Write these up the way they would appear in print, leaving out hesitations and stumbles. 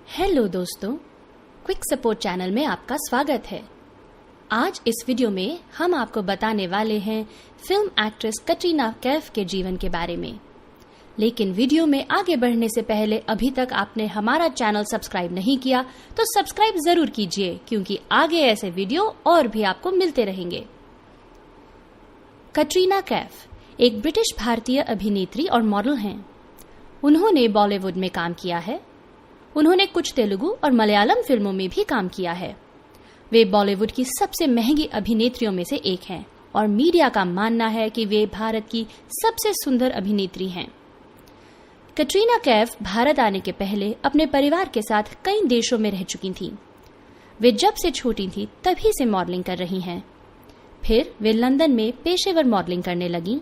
Hello दोस्तों, quick support channel में आपका स्वागत है। आज इस वीडियो में हम आपको बताने वाले हैं फिल्म एक्ट्रेस कटरीना कैफ के जीवन के बारे में। लेकिन वीडियो में आगे बढ़ने से पहले अभी तक आपने हमारा चैनल सब्सक्राइब नहीं किया तो सब्सक्राइब जरूर कीजिए, क्योंकि आगे ऐसे वीडियो और भी आपको मिलते रहेंगे। कटरीना कैफ एक ब्रिटिश भारतीय अभिनेत्री और मॉडल हैं। उन्होंने बॉलीवुड में काम किया है। उन्होंने कुछ तेलुगु और मलयालम फिल्मों में भी काम किया है। वे बॉलीवुड की सबसे महंगी अभिनेत्रियों में से एक हैं और मीडिया का मानना है कि वे भारत की सबसे सुंदर अभिनेत्री हैं। कटरीना कैफ भारत आने के पहले अपने परिवार के साथ कई देशों में रह चुकी थीं। वे जब से छोटी थीं तभी से मॉडलिंग कर रही हैं। फिर वे लंदन में पेशेवर मॉडलिंग करने लगीं।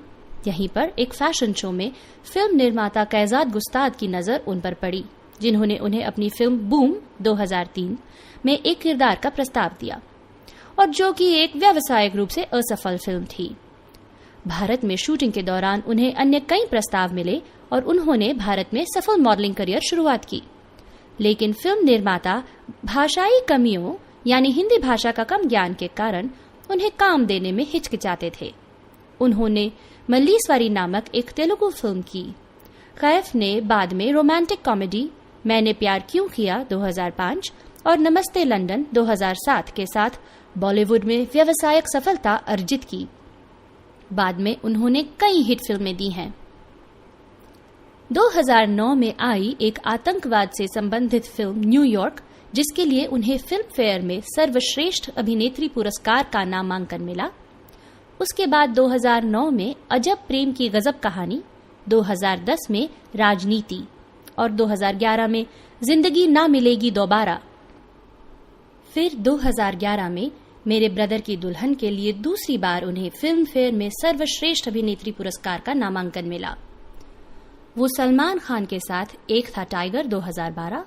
यहीं पर एक फैशन शो में फिल्म निर्माता कैजाद गुस्ताद की नजर उन पर पड़ी, जिन्होंने उन्हें अपनी फिल्म बूम 2003 में एक किरदार का प्रस्ताव दिया, और जो कि एक व्यावसायिक रूप से असफल फिल्म थी। भारत में शूटिंग के दौरान उन्हें अन्य कई प्रस्ताव मिले और उन्होंने भारत में सफल मॉडलिंग करियर शुरुआत की। लेकिन फिल्म निर्माता भाषाई कमियों यानी हिंदी भाषा का कम ज्ञान के कारण उन्हें काम देने में हिचकिचाते थे। उन्होंने मल्लीस्वारी नामक एक तेलुगु फिल्म की। कैफ ने बाद में रोमांटिक कॉमेडी मैंने प्यार क्यों किया 2005 और नमस्ते लंदन 2007 के साथ बॉलीवुड में व्यावसायिक सफलता अर्जित की। बाद में उन्होंने कई हिट फिल्में दी हैं। 2009 में आई एक आतंकवाद से संबंधित फिल्म न्यूयॉर्क, जिसके लिए उन्हें फिल्म फेयर में सर्वश्रेष्ठ अभिनेत्री पुरस्कार का नामांकन मिला। उसके बाद 2009 में अजब प्रेम की गजब कहानी, 2010 में राजनीति और 2011 में जिंदगी ना मिलेगी दोबारा। फिर 2011 में मेरे ब्रदर की दुल्हन के लिए दूसरी बार उन्हें फिल्म फेयर में सर्वश्रेष्ठ अभिनेत्री पुरस्कार का नामांकन मिला। वो सलमान खान के साथ एक था टाइगर 2012,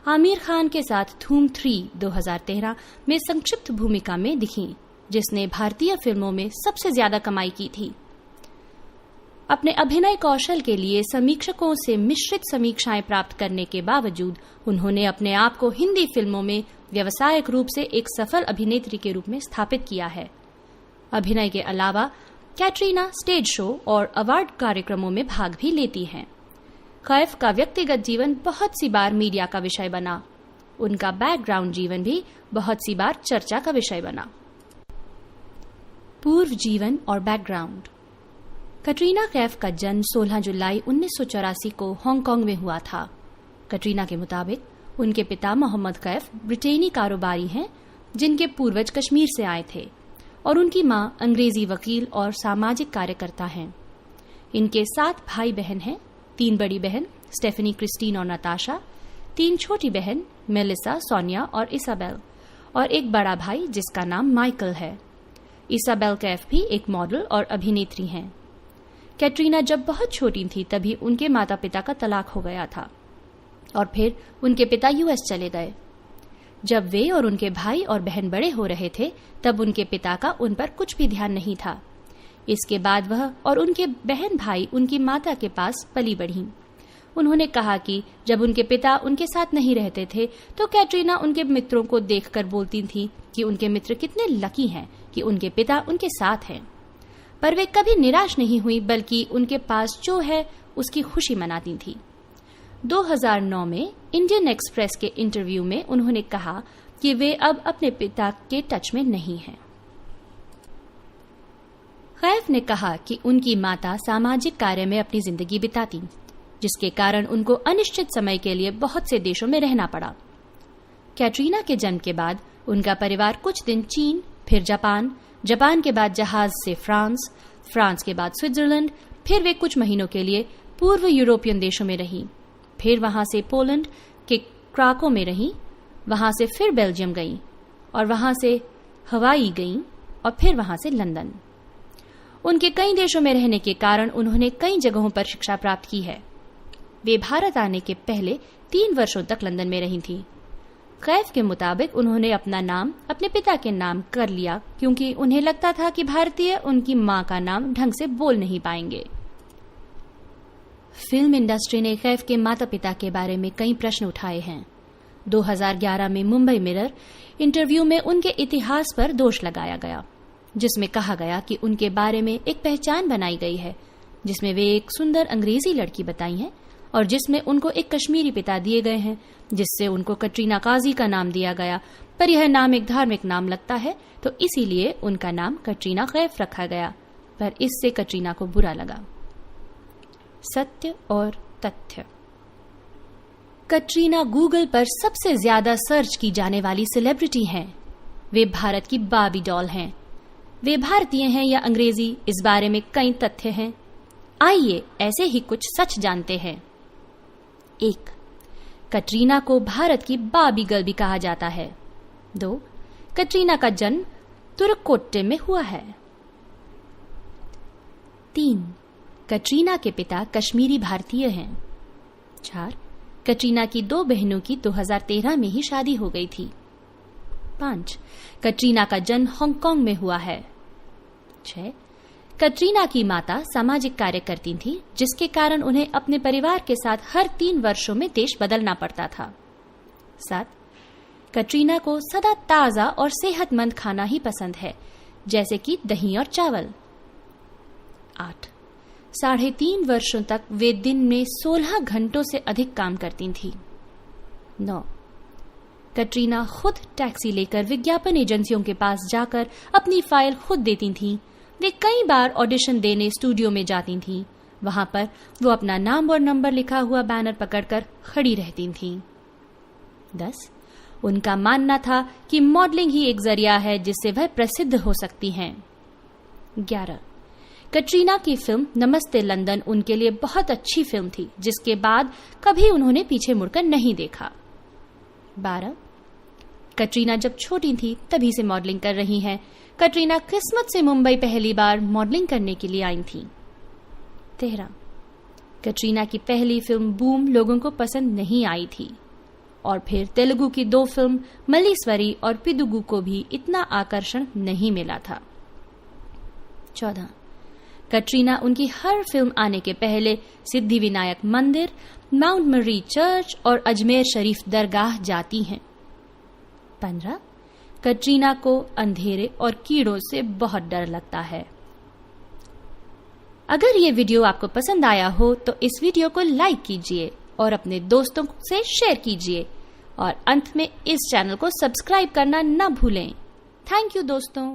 आमिर खान के साथ धूम 3 2013 में संक्षिप्त भूमिका में दिखीं, जिसने भारतीय फिल्मों में सबसे ज्यादा कमाई की थी। अपने अभिनय कौशल के लिए समीक्षकों से मिश्रित समीक्षाएं प्राप्त करने के बावजूद उन्होंने अपने आप को हिंदी फिल्मों में व्यावसायिक रूप से एक सफल अभिनेत्री के रूप में स्थापित किया है। अभिनय के अलावा कैटरीना स्टेज शो और अवार्ड कार्यक्रमों में भाग भी लेती हैं। कैफ का व्यक्तिगत जीवन बहुत सी बार मीडिया का विषय बना। उनका बैकग्राउंड जीवन भी बहुत सी बार चर्चा का विषय बना। पूर्व जीवन और बैकग्राउंड। कटरीना कैफ का जन्म 16 जुलाई 1984 को हांगकांग में हुआ था। कटरीना के मुताबिक उनके पिता मोहम्मद कैफ ब्रिटेनी कारोबारी हैं, जिनके पूर्वज कश्मीर से आए थे, और उनकी मां अंग्रेजी वकील और सामाजिक कार्यकर्ता हैं। इनके 7 भाई बहन हैं, 3 बड़ी बहन स्टेफनी, क्रिस्टीन और नताशा, 3 छोटी बहन मेलिसा, सोनिया और इसाबेल, और एक बड़ा भाई जिसका नाम माइकल है। इसाबेल कैफ भी एक मॉडल और अभिनेत्री हैं। कैटरीना जब बहुत छोटी थी तभी उनके माता पिता का तलाक हो गया था और फिर उनके पिता यूएस चले गए। जब वे और उनके भाई और बहन बड़े हो रहे थे तब उनके पिता का उन पर कुछ भी ध्यान नहीं था। इसके बाद वह और उनके बहन भाई उनकी माता के पास पली बढ़ी। उन्होंने कहा कि जब उनके पिता उनके साथ नहीं रहते थे तो कैटरीना उनके मित्रों को देखकर बोलती थी कि उनके मित्र कितने लकी हैं कि उनके पिता उनके साथ हैं। पर वे कभी निराश नहीं हुई, बल्कि उनके पास जो है उसकी खुशी मनाती थी। 2009 में इंडियन एक्सप्रेस के इंटरव्यू में उन्होंने कहा कि वे अब अपने पिता के टच में नहीं हैं। कैफ ने कहा कि उनकी माता सामाजिक कार्य में अपनी जिंदगी बिताती, जिसके कारण उनको अनिश्चित समय के लिए बहुत से देशों में रहना पड़ा। कैटरीना के जन्म के बाद उनका परिवार कुछ दिन चीन, फिर जापान के बाद जहाज से फ्रांस के बाद स्विट्जरलैंड, फिर वे कुछ महीनों के लिए पूर्व यूरोपियन देशों में रहीं, फिर वहां से पोलैंड के क्राको में रहीं, वहां से फिर बेल्जियम गईं और वहां से हवाई गईं और फिर वहां से लंदन। उनके कई देशों में रहने के कारण उन्होंने कई जगहों पर शिक्षा प्राप्त की है। वे भारत आने के पहले 3 वर्षों तक लंदन में रही थी। कैफ के मुताबिक उन्होंने अपना नाम अपने पिता के नाम कर लिया, क्योंकि उन्हें लगता था कि भारतीय उनकी मां का नाम ढंग से बोल नहीं पाएंगे। फिल्म इंडस्ट्री ने कैफ के माता पिता के बारे में कई प्रश्न उठाए हैं। 2011 में मुंबई मिरर इंटरव्यू में उनके इतिहास पर दोष लगाया गया, जिसमें कहा गया कि उनके बारे में एक पहचान बनाई गई है जिसमें वे एक सुंदर अंग्रेजी लड़की बताई हैं और जिसमें उनको एक कश्मीरी पिता दिए गए हैं, जिससे उनको कटरीना काजी का नाम दिया गया, पर यह नाम एक धार्मिक नाम लगता है तो इसीलिए उनका नाम कटरीना कैफ रखा गया, पर इससे कटरीना को बुरा लगा। सत्य और तथ्य। कटरीना गूगल पर सबसे ज्यादा सर्च की जाने वाली सेलिब्रिटी हैं। वे भारत की बार्बी डॉल हैं। वे भारतीय हैं या अंग्रेजी, इस बारे में कई तथ्य हैं। आइए ऐसे ही कुछ सच जानते हैं। 1. कटरीना को भारत की बार्बी गर्ल भी कहा जाता है। 2. कटरीना का जन्म तुर्कोट्टे में हुआ है। 3. कटरीना के पिता कश्मीरी भारतीय हैं। 4. कटरीना की 2 बहनों की 2013 में ही शादी हो गई थी। 5. कटरीना का जन्म हांगकांग में हुआ है। 6. कटरीना की माता सामाजिक कार्य करती थी, जिसके कारण उन्हें अपने परिवार के साथ हर 3 वर्षों में देश बदलना पड़ता था। 7. कटरीना को सदा ताजा और सेहतमंद खाना ही पसंद है, जैसे कि दही और चावल। 8. 3.5 वर्षों तक वे दिन में 16 घंटों से अधिक काम करती थी। 9. कटरीना खुद टैक्सी लेकर विज्ञापन एजेंसियों के पास जाकर अपनी फाइल खुद देती थीं। वे कई बार ऑडिशन देने स्टूडियो में जाती थीं। वहां पर वो अपना नाम और नंबर लिखा हुआ बैनर पकड़कर खड़ी रहती थीं। 10. उनका मानना था कि मॉडलिंग ही एक जरिया है जिससे वह प्रसिद्ध हो सकती हैं। 11. कटरीना की फिल्म नमस्ते लंदन उनके लिए बहुत अच्छी फिल्म थी, जिसके बाद कभी उन्होंने पीछे मुड़कर नहीं देखा। 12. कटरीना जब छोटी थी तभी से मॉडलिंग कर रही हैं। कटरीना किस्मत से मुंबई पहली बार मॉडलिंग करने के लिए आई थी। 13. कटरीना की पहली फिल्म बूम लोगों को पसंद नहीं आई थी और फिर तेलुगु की 2 फिल्म मल्लीश्वरी और पिदुगु को भी इतना आकर्षण नहीं मिला था। 14. कटरीना उनकी हर फिल्म आने के पहले सिद्धिविनायक मंदिर, माउंट मरी चर्च और अजमेर शरीफ दरगाह जाती हैं। 15. कटरीना को अंधेरे और कीड़ों से बहुत डर लगता है। अगर ये वीडियो आपको पसंद आया हो तो इस वीडियो को लाइक कीजिए और अपने दोस्तों से शेयर कीजिए और अंत में इस चैनल को सब्सक्राइब करना न भूलें। थैंक यू दोस्तों।